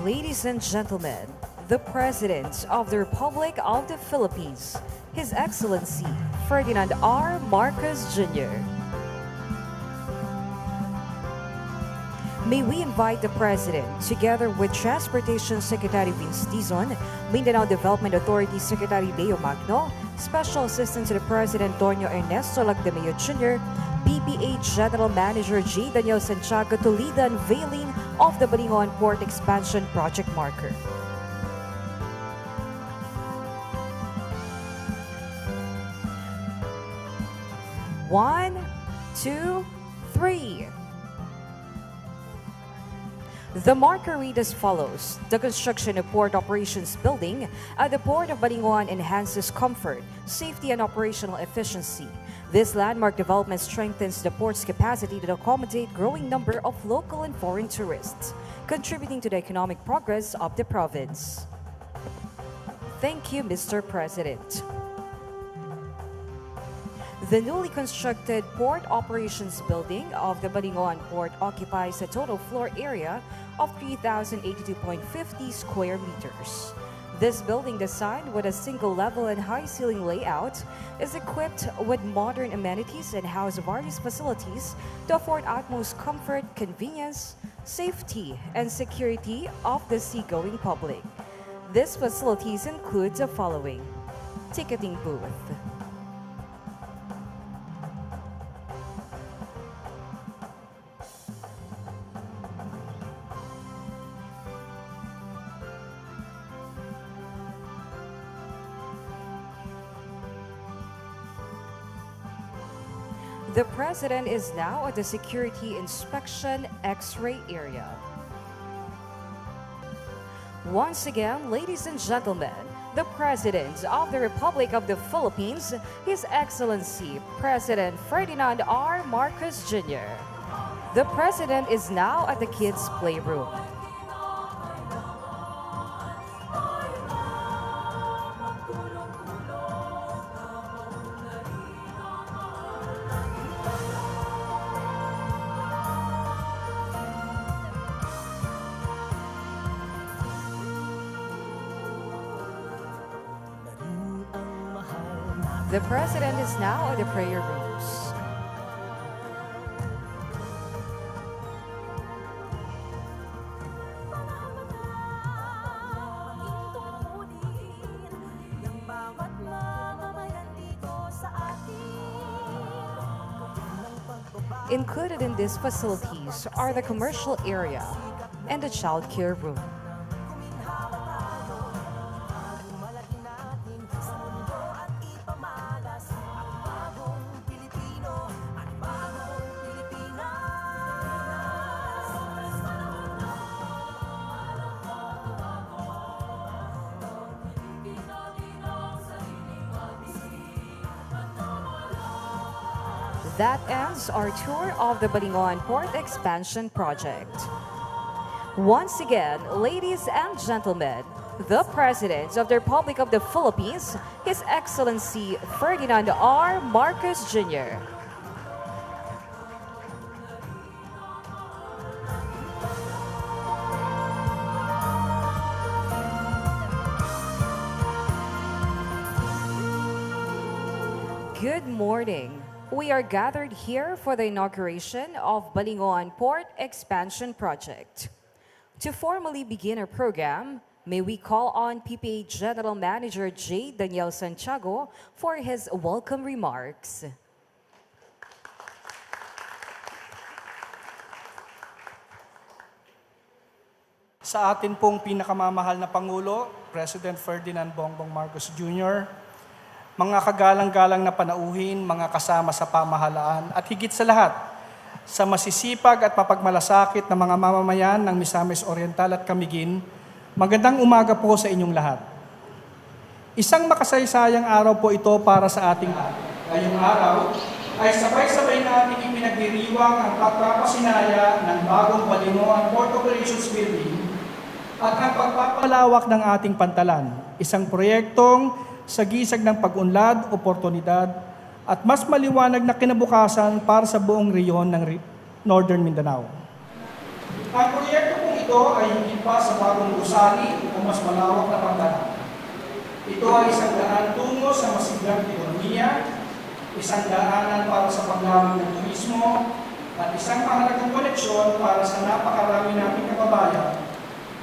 Ladies and gentlemen, the President of the Republic of the Philippines, His Excellency Ferdinand R. Marcos Jr. May we invite the President, together with Transportation Secretary Vince Dizon, Mindanao Development Authority Secretary Leo Magno, Special Assistant to the President Tonio Ernesto Lagdameo Jr., PPA General Manager J. Daniel Santiago to lead the unveiling of the Balingon Port Expansion Project Marker. One, two, three. The marker read as follows: the construction of Port Operations Building at the Port of Balingon enhances comfort, safety, and operational efficiency. This landmark development strengthens the port's capacity to accommodate growing number of local and foreign tourists, contributing to the economic progress of the province. Thank you, Mr. President. The newly constructed Port Operations Building of the Balingon Port occupies a total floor area of 3,082.50 square meters. This building, designed with a single-level and high-ceiling layout, is equipped with modern amenities and houses various facilities to afford utmost comfort, convenience, safety, and security of the seagoing public. These facilities include the following: ticketing booth, the President is now at the Security Inspection X-ray area. Once again, ladies and gentlemen, the President of the Republic of the Philippines, His Excellency President Ferdinand R. Marcos Jr. The President is now at the kids' playroom. The President is now at the prayer rooms. Included in these facilities are the commercial area and the child care room. That ends our tour of the Balingon Port Expansion Project. Once again, ladies and gentlemen, the President of the Republic of the Philippines, His Excellency Ferdinand R. Marcos Jr. Good morning. We are gathered here for the inauguration of Balingon Port Expansion Project. To formally begin our program, may we call on PPA General Manager J. Daniel Santiago for his welcome remarks. Sa atin pong pinakamamahal na Pangulo, President Ferdinand Bongbong Marcos Jr., mga kagalang-galang na panauhin, mga kasama sa pamahalaan, at higit sa lahat, sa masisipag at mapagmalasakit na mga mamamayan ng Misamis Oriental at Camiguin, magandang umaga po sa inyong lahat. Isang makasaysayang araw po ito para sa ating lahat. Ngayong araw ay sabay-sabay natin ipinagdiriwang ang pagpapasinaya ng bagong Balingon Port Operations Building at ang pagpapalawak ng ating pantalan, isang proyektong sa gisag ng pag-unlad, oportunidad, at mas maliwanag na kinabukasan para sa buong rehiyon ng Northern Mindanao. Ang proyekto pong ito ay higit pa sa bagong gusali o mas malawak na pantalan. Ito ay isang daan tungo sa masiglang ekonomiya, isang daanan para sa paglalang ng turismo, at isang mahalagang koneksyon para sa napakarami nating kababayan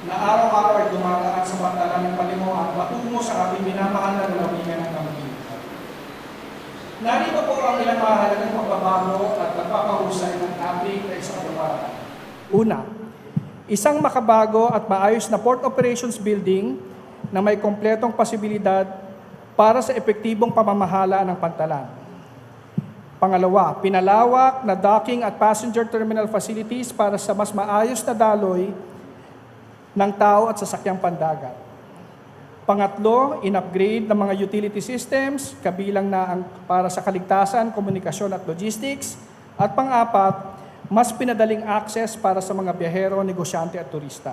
na araw-araw ay dumadaan sa pantalan ng Balinghoan patungo sa ating minamahal na lalawigan ng Camiguin. Narito po ang ilang mahalagang pagbabago at pagpapahusay ng ating kaisang-kabataan. Una, isang makabago at maayos na Port Operations Building na may kompletong posibilidad para sa epektibong pamamahala ng pantalan. Pangalawa, pinalawak na docking at passenger terminal facilities para sa mas maayos na daloy ng tao at sasakyang pandagat. Pangatlo, in-upgrade ng mga utility systems, kabilang na ang para sa kaligtasan, komunikasyon at logistics. At pang-apat, mas pinadaling access para sa mga biyahero, negosyante at turista.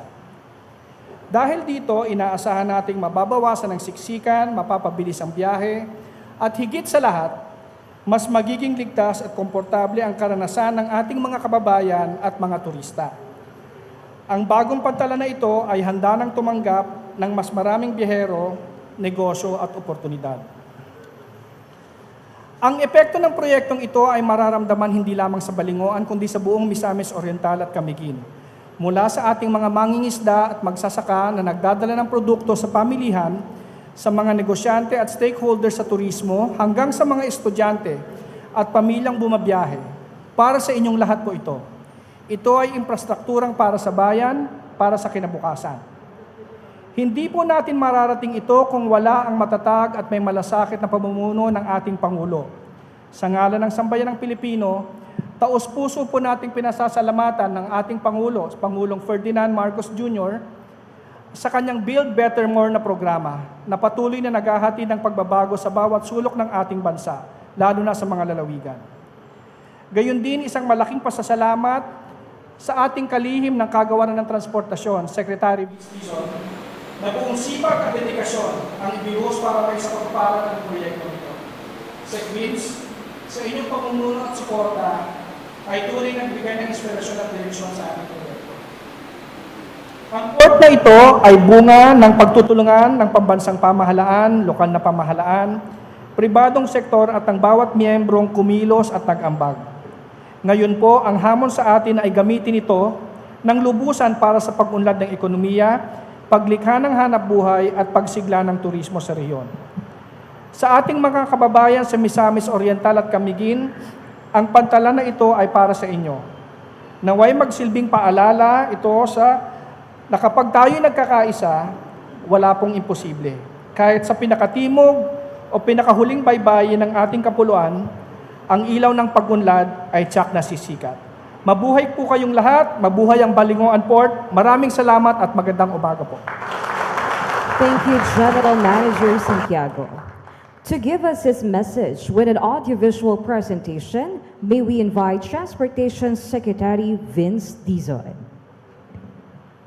Dahil dito, inaasahan nating mababawasan ang siksikan, mapapabilis ang biyahe, at higit sa lahat, mas magiging ligtas at komportable ang karanasan ng ating mga kababayan at mga turista. Ang bagong pantalan na ito ay handa nang tumanggap ng mas maraming biyahero, negosyo at oportunidad. Ang epekto ng proyektong ito ay mararamdaman hindi lamang sa Balinghoan kundi sa buong Misamis Oriental at Camiguin. Mula sa ating mga mangingisda at magsasaka na nagdadala ng produkto sa pamilihan, sa mga negosyante at stakeholders sa turismo, hanggang sa mga estudyante at pamilyang bumabiyahe. Para sa inyong lahat po ito. Ito ay infrastrukturang para sa bayan, para sa kinabukasan. Hindi po natin mararating ito kung wala ang matatag at may malasakit na pamumuno ng ating Pangulo. Sa ngalan ng Sambayan ng Pilipino, taos-puso po nating pinasasalamatan ng ating Pangulo, Pangulong Ferdinand Marcos Jr., sa kanyang Build Better More na programa na patuloy na naghahatid ng pagbabago sa bawat sulok ng ating bansa, lalo na sa mga lalawigan. Gayon din, isang malaking pasasalamat sa ating kalihim ng kagawaran ng transportasyon, Secretary Dizon, na buong sipag at dedikasyon ang ibinuhos para may sa pagpaparan ng proyekto nito. Sec. Vince, sa inyong pamumuno at suporta ay tunay nagbigay ng inspirasyon at direksyon sa ating proyekto. Ang port na ito ay bunga ng pagtutulungan ng pambansang pamahalaan, lokal na pamahalaan, pribadong sektor at ang bawat miyembrong kumilos at nag-ambag. Ngayon po, ang hamon sa atin ay gamitin ito ng lubusan para sa pag-unlad ng ekonomiya, paglikha ng hanapbuhay at pagsigla ng turismo sa rehiyon. Sa ating mga kababayan sa Misamis Oriental at Camiguin, ang pantalan na ito ay para sa inyo. Naway magsilbing paalala ito na kapag tayo'y nagkakaisa, wala pong imposible. Kahit sa pinakatimog o pinakahuling baybayin ng ating kapuluan, ang ilaw ng pag-unlad ay tiyak na sisikat. Mabuhay po kayong lahat, mabuhay ang Balinghoan Port. Maraming salamat at magandang umaga po. Thank you, General Manager Santiago. To give us his message with an audiovisual presentation, may we invite Transportation Secretary Vince Dizon.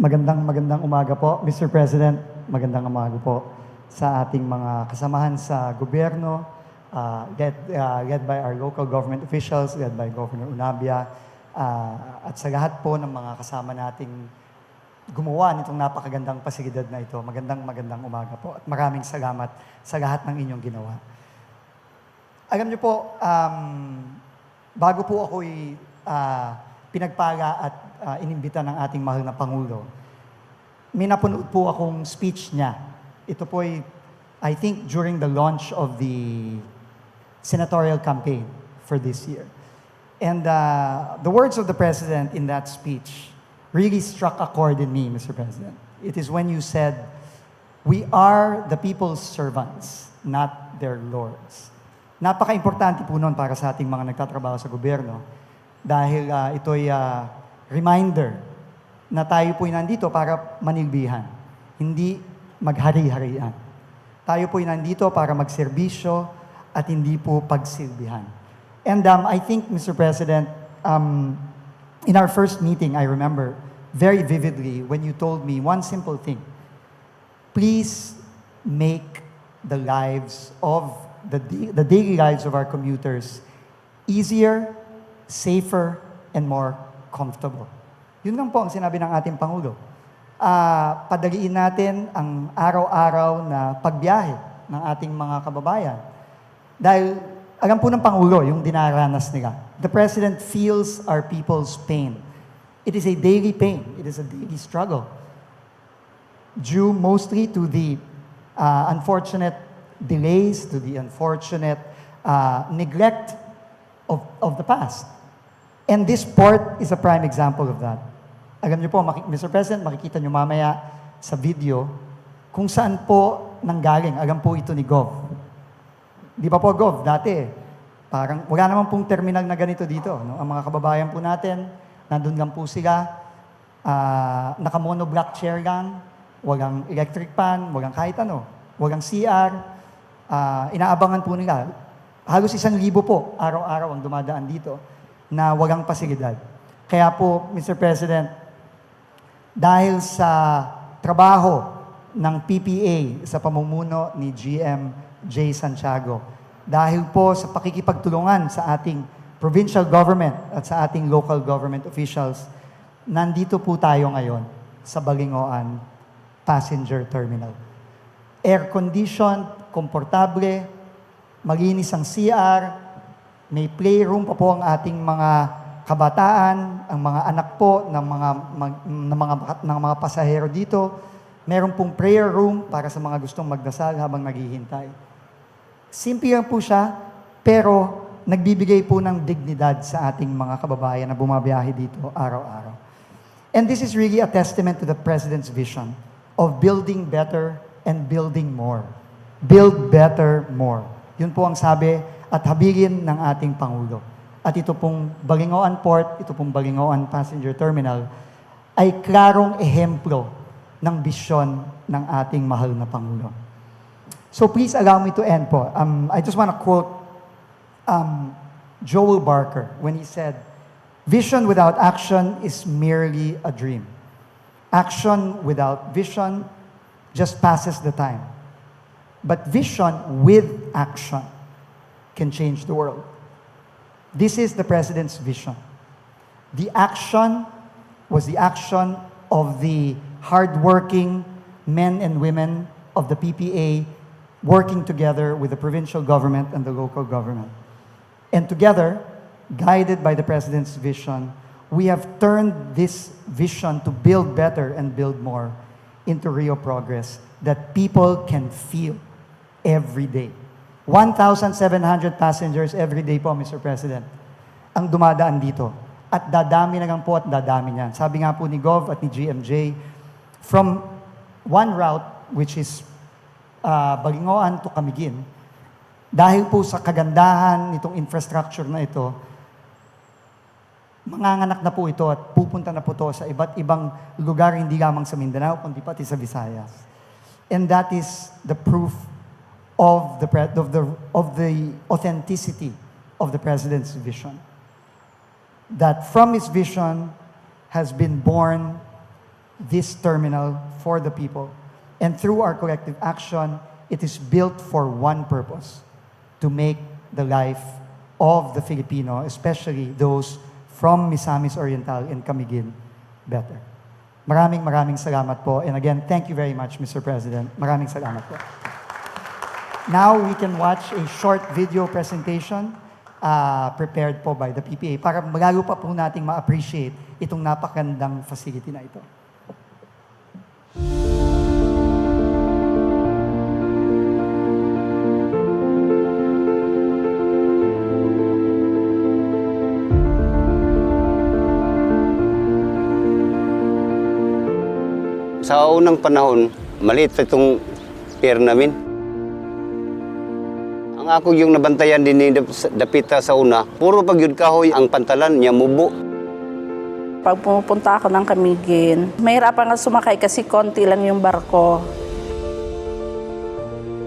Magandang umaga po, Mr. President. Magandang umaga po sa ating mga kasamahan sa gobyerno, led by our local government officials, led by Governor Unabia, at sa lahat po ng mga kasama nating gumawa nitong napakagandang pasilidad na ito. Magandang umaga po at maraming salamat sa lahat ng inyong ginawa. Alam niyo po, bago po ako'y pinagpala at inimbita ng ating mahal na Pangulo, may napanood po akong speech niya. Ito po ay, I think, during the launch of the senatorial campaign for this year. And the words of the President in that speech really struck a chord in me, Mr. President. It is when you said, "We are the people's servants, not their lords." Napaka-importante po nun para sa ating mga nagtatrabaho sa gobyerno dahil ito'y reminder na tayo po'y nandito para manilbihan, hindi maghari-harian. Tayo po'y nandito para magserbisyo at hindi po pagsilbihan. And I think, Mr. President, in our first meeting, I remember very vividly when you told me one simple thing. Please make the lives of the daily lives of our commuters easier, safer, and more comfortable. Yun lang po ang sinabi ng ating Pangulo. Padaliin natin ang araw-araw na pagbiyahe ng ating mga kababayan. Dahil alam po ng Pangulo yung dinaranas nila. The President feels our people's pain. It is a daily pain. It is a daily struggle. Due mostly to the unfortunate delays, to the unfortunate neglect of the past. And this port is a prime example of that. Alam niyo po, Mr. President, makikita niyo mamaya sa video kung saan po nanggaling. Alam po ito ni Gov. Di ba po, Gov, dati, parang wala naman pong terminal na ganito dito. No? Ang mga kababayan po natin, nandun lang po sila, naka-monoblock chair lang, walang electric pan, walang kahit ano, walang CR, inaabangan po nila. Halos 1,000 po, araw-araw ang dumadaan dito na walang pasilidad. Kaya po, Mr. President, dahil sa trabaho ng PPA sa pamumuno ni GM J. Santiago, dahil po sa pakikipagtulungan sa ating provincial government at sa ating local government officials, nandito po tayo ngayon sa Balingoan Passenger Terminal. Air-conditioned, komportable, malinis ang CR, may playroom pa po ang ating mga kabataan, ang mga anak po ng mga pasahero dito. Meron pong prayer room para sa mga gustong magdasal habang naghihintay. Simple lang po siya, pero nagbibigay po ng dignidad sa ating mga kababayan na bumabiyahe dito araw-araw. And this is really a testament to the President's vision of building better and building more. Build better, more. Yun po ang sabi at habilin ng ating Pangulo. At ito pong Balingoan Port, ito pong Balingoan Passenger Terminal, ay klarong ehemplo ng bisyon ng ating mahal na Pangulo. So please allow me to end po. I just want to quote Joel Barker when he said, "Vision without action is merely a dream. Action without vision just passes the time. But vision with action can change the world." This is the President's vision. The action was the action of the hardworking men and women of the PPA working together with the provincial government and the local government. And together, guided by the President's vision, we have turned this vision to build better and build more into real progress that people can feel every day. 1,700 passengers every day po, Mr. President, ang dumadaan dito. At dadami na lang po at dadami niyan. Sabi nga po ni Gov at ni GMJ, from one route, which is Balingoan to Camiguin, dahil po sa kagandahan nitong infrastructure na ito, manganganak na po ito at pupunta na po ito sa iba't ibang lugar, hindi lamang sa Mindanao, kundi pati sa Visayas. And that is the proof of the authenticity of the President's vision. That from his vision has been born this terminal for the people. And through our collective action, it is built for one purpose, to make the life of the Filipino, especially those from Misamis Oriental and Camiguin, better. Maraming salamat po. And again, thank you very much, Mr. President. Maraming salamat po. Now we can watch a short video presentation prepared po by the PPA para magalo pa po nating ma-appreciate itong napakagandang facility na ito. Sa unang panahon, maliit pa itong pier namin. Ang ako yung nabantayan din ni Dapita sa una, puro pag yun kahoy ang pantalan niya mubo. Pag pumupunta ako ng Camiguin, mahirapan nga sumakay kasi konti lang yung barko.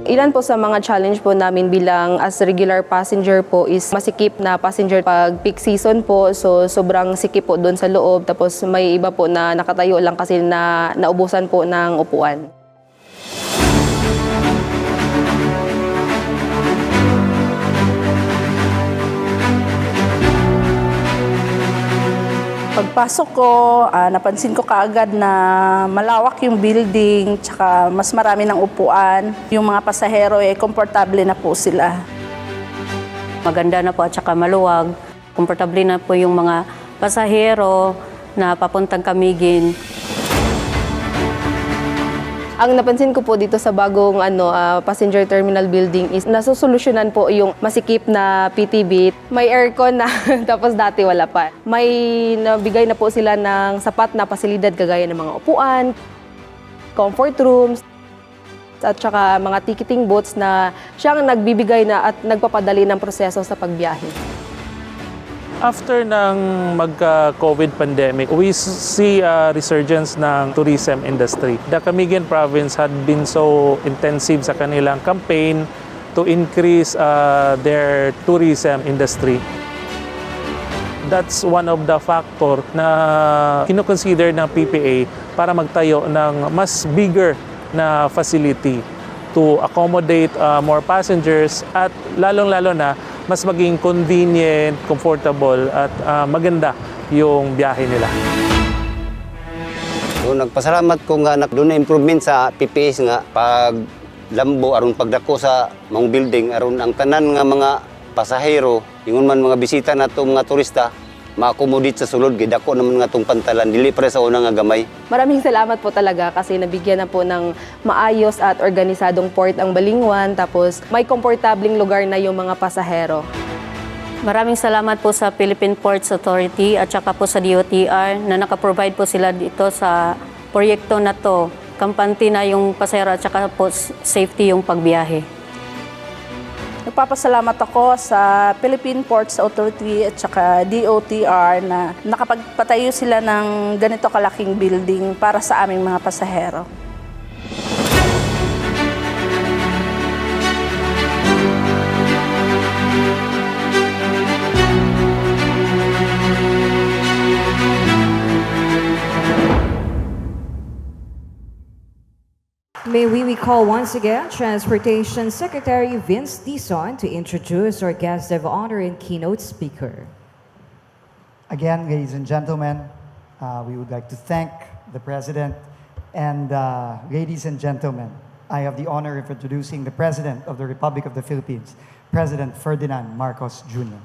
Ilan po sa mga challenge po namin bilang as regular passenger po is masikip na passenger pag peak season po. So sobrang sikip po doon sa loob. Tapos may iba po na nakatayo lang kasi na naubusan po ng upuan. Pagpasok ko, napansin ko kaagad na malawak yung building, tsaka mas marami ng upuan. Yung mga pasahero, komportable na po sila. Maganda na po at saka maluwag. Komportable na po yung mga pasahero na papuntang Camiguin. Ang napansin ko po dito sa bagong passenger terminal building is nasusolusyonan po yung masikip na PTB. May aircon na tapos dati wala pa. May nabigay na po sila ng sapat na pasilidad kagaya ng mga upuan, comfort rooms, at saka mga ticketing booths na siyang nagbibigay na at nagpapadali ng proseso sa pagbiyahe. After ng magka-COVID pandemic, we see a resurgence ng tourism industry. The Camiguin province had been so intensive sa kanilang campaign to increase their tourism industry. That's one of the factor na kino-consider ng PPA para magtayo ng mas bigger na facility to accommodate more passengers at lalong-lalo na mas maging convenient, comfortable at maganda yung biyahe nila. So nagpasalamat ko nga doon na improvement sa PPS nga pag lambo aron pagdako sa mga building aron ang tanan nga mga pasahero, ingon man mga bisita nato mga turista ma-accommodate sa sulod gid dako naman nga tong pantalan dili pre sa una nga gamay. Maraming salamat po talaga kasi nabigyan na po ng maayos at organisadong port ang Balingwan, tapos may komportabling lugar na yung mga pasahero. Maraming salamat po sa Philippine Ports Authority at saka po sa DOTR na nakaprovide po sila dito sa proyekto na to. Kampante na yung pasahero at saka po safety yung pagbiyahe. Nagpapasalamat ako sa Philippine Ports Authority at saka DOTR na nakapagpatayo sila ng ganito kalaking building para sa aming mga pasahero. May we recall once again Transportation Secretary Vince Dizon to introduce our guest of honor and keynote speaker. Again, ladies and gentlemen, we would like to thank the President. And ladies and gentlemen, I have the honor of introducing the President of the Republic of the Philippines, President Ferdinand Marcos Jr.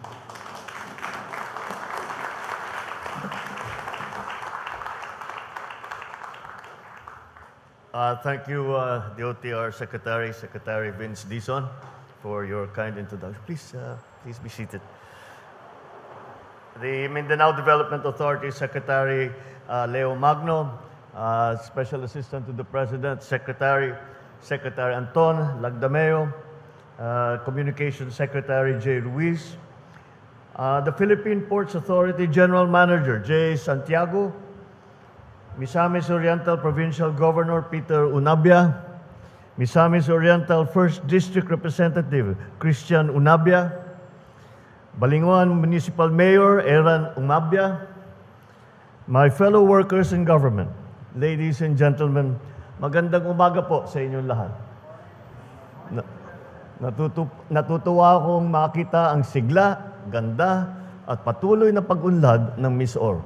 Thank you, DOTR Secretary Vince Dizon, for your kind introduction. Please be seated. The Mindanao Development Authority Secretary Leo Magno, Special Assistant to the President, Secretary Anton Lagdameo, Communications Secretary J. Ruiz, the Philippine Ports Authority General Manager J. Santiago, Misamis Oriental Provincial Governor Peter Unabia, Misamis Oriental 1st District Representative Christian Unabia, Balinghoan Municipal Mayor Eran Unabia, my fellow workers in government, ladies and gentlemen, magandang umaga po sa inyong lahat. Natutuwa akong makita ang sigla, ganda at patuloy na pag-unlad ng Miss Or.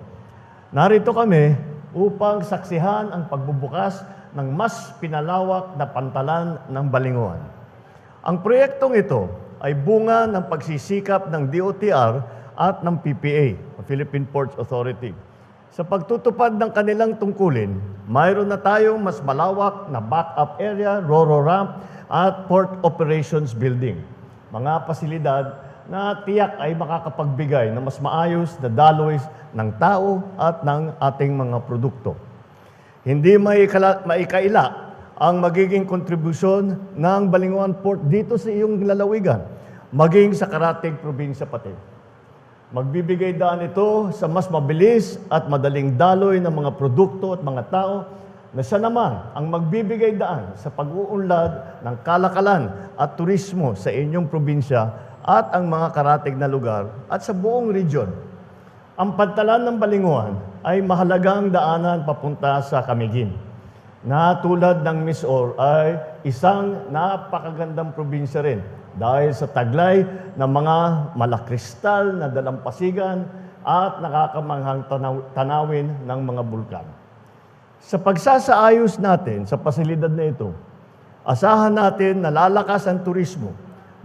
Narito kami upang saksihan ang pagbubukas ng mas pinalawak na pantalan ng Balinghoan. Ang proyektong ito ay bunga ng pagsisikap ng DOTR at ng PPA, Philippine Ports Authority. Sa pagtutupad ng kanilang tungkulin, mayroon na tayong mas malawak na backup area, ro-ro ramp at port operations building. Mga pasilidad na tiyak ay makakapagbigay ng mas maayos na daloy ng tao at ng ating mga produkto. Hindi maikaila ang magiging kontribusyon ng Balinghoan Port dito sa iyong lalawigan, maging sa karatig probinsya pati. Magbibigay daan ito sa mas mabilis at madaling daloy ng mga produkto at mga tao na siya naman ang magbibigay daan sa pag-uunlad ng kalakalan at turismo sa inyong probinsya at ang mga karatig na lugar at sa buong region. Ang pantalan ng Balinghoan ay mahalagang daanan papunta sa Camiguin, na tulad ng Miss Or ay isang napakagandang probinsya rin dahil sa taglay ng mga malakristal na dalampasigan, at nakakamanghang tanawin ng mga bulkan. Sa pagsasaayos natin sa pasilidad na ito, asahan natin na lalakas ang turismo,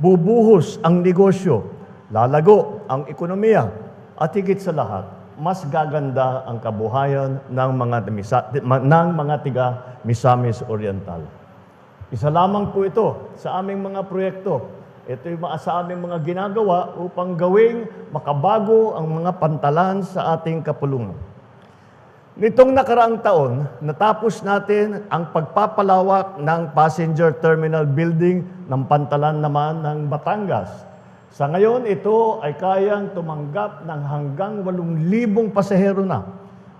bubuhos ang negosyo, lalago ang ekonomiya, at higit sa lahat, mas gaganda ang kabuhayan ng mga tiga Misamis Oriental. Isa lamang po ito sa aming mga proyekto. Ito yung sa aming mga ginagawa upang gawing makabago ang mga pantalan sa ating kapulungan. Nitong nakaraang taon, natapos natin ang pagpapalawak ng passenger terminal building ng pantalan naman ng Batangas. Sa ngayon, ito ay kayang tumanggap ng hanggang 8,000 pasahero na.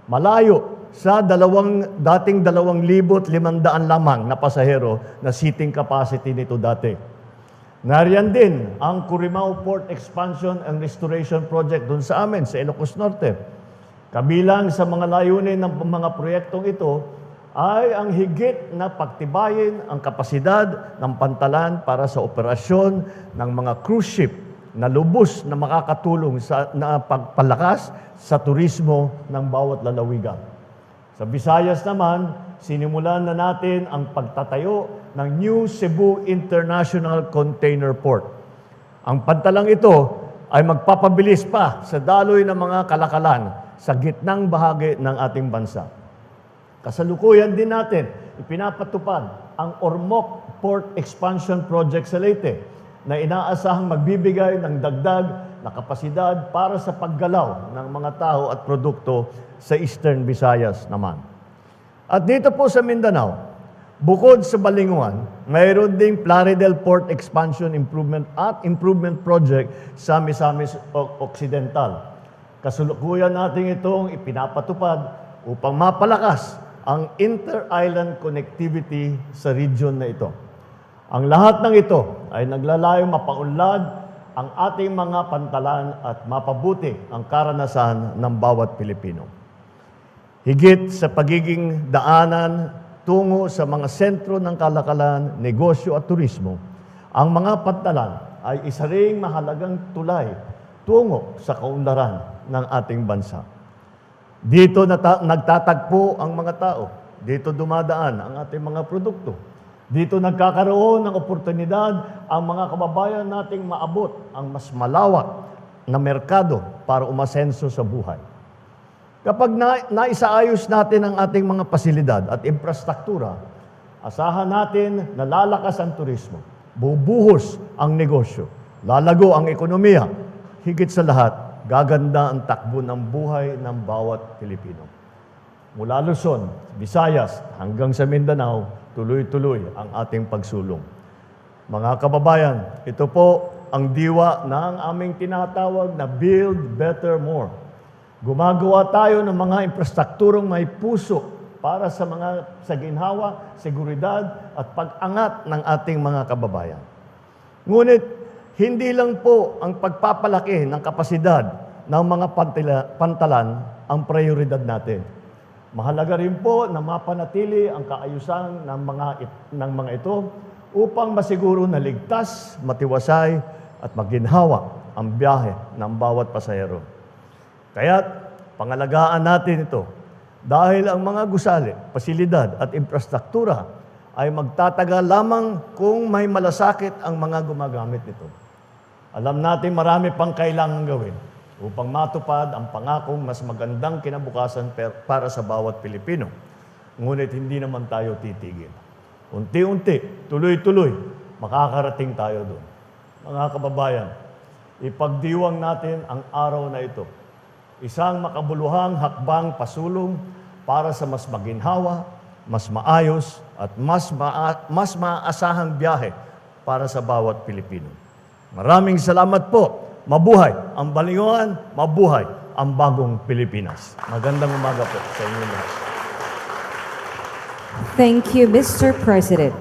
Malayo sa dating 2,500 lamang na pasahero na seating capacity nito dati. Nariyan din ang Curimaw Port Expansion and Restoration Project doon sa amin, sa Ilocos Norte. Kabilang sa mga layunin ng mga proyektong ito ay ang higit na pagtibayin ang kapasidad ng pantalan para sa operasyon ng mga cruise ship na lubos na makakatulong sa pagpalakas sa turismo ng bawat lalawigan. Sa Visayas naman, sinimulan na natin ang pagtatayo ng New Cebu International Container Port. Ang pantalang ito ay magpapabilis pa sa daloy ng mga kalakalan sa gitnang bahagi ng ating bansa. Kasalukuyan din natin, ipinapatupad ang Ormoc Port Expansion Project sa Leyte na inaasahang magbibigay ng dagdag na kapasidad para sa paggalaw ng mga tao at produkto sa Eastern Visayas naman. At dito po sa Mindanao, bukod sa Balinguan, mayroon ding Plaridel Port Expansion Improvement Project sa Misamis Occidental. Kasalukuyan natin itong ipinapatupad upang mapalakas ang inter-island connectivity sa region na ito. Ang lahat ng ito ay naglalayong mapaunlad ang ating mga pantalan at mapabuti ang karanasan ng bawat Pilipino. Higit sa pagiging daanan tungo sa mga sentro ng kalakalan, negosyo at turismo, ang mga pantalan ay isa ring mahalagang tulay tungo sa kaunlaran ng ating bansa. Dito nagtatagpo ang mga tao. Dito dumadaan ang ating mga produkto. Dito nagkakaroon ng oportunidad ang mga kababayan nating maabot ang mas malawak na merkado para umasenso sa buhay. Kapag naisaayos natin ang ating mga pasilidad at infrastruktura, asahan natin na lalakas ang turismo, bubuhos ang negosyo, lalago ang ekonomiya, higit sa lahat, gaganda ang takbo ng buhay ng bawat Pilipino. Mula Luzon, Visayas, hanggang sa Mindanao, tuloy-tuloy ang ating pagsulong. Mga kababayan, ito po ang diwa ng aming tinatawag na Build Better More. Gumagawa tayo ng mga infrastrukturong may puso para sa ginhawa, seguridad at pag-angat ng ating mga kababayan. Ngunit, hindi lang po ang pagpapalaki ng kapasidad ng mga pantalan ang prioridad natin. Mahalaga rin po na mapanatili ang kaayusan ng mga ito upang masiguro na ligtas, matiwasay at maginhawa ang biyahe ng bawat pasahero. Kaya't pangalagaan natin ito dahil ang mga gusali, pasilidad at infrastruktura ay magtatagal lamang kung may malasakit ang mga gumagamit nito. Alam natin marami pang kailangan gawin upang matupad ang pangakong mas magandang kinabukasan para sa bawat Pilipino. Ngunit hindi naman tayo titigil. Unti-unti, tuloy-tuloy, makakarating tayo doon. Mga kababayan, ipagdiwang natin ang araw na ito. Isang makabuluhang hakbang pasulong para sa mas maginhawa, mas maayos, at mas maasahang biyahe para sa bawat Pilipino. Maraming salamat po. Mabuhay ang Balinguan, mabuhay ang bagong Pilipinas. Magandang umaga po sa inyo lahat. Thank you, Mr. President.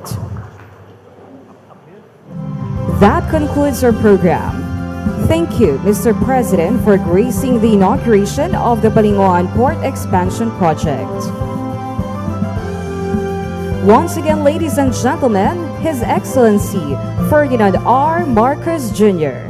That concludes our program. Thank you, Mr. President, for gracing the inauguration of the Balinguan Port Expansion Project. Once again, ladies and gentlemen, His Excellency Ferdinand R. Marcos Jr.,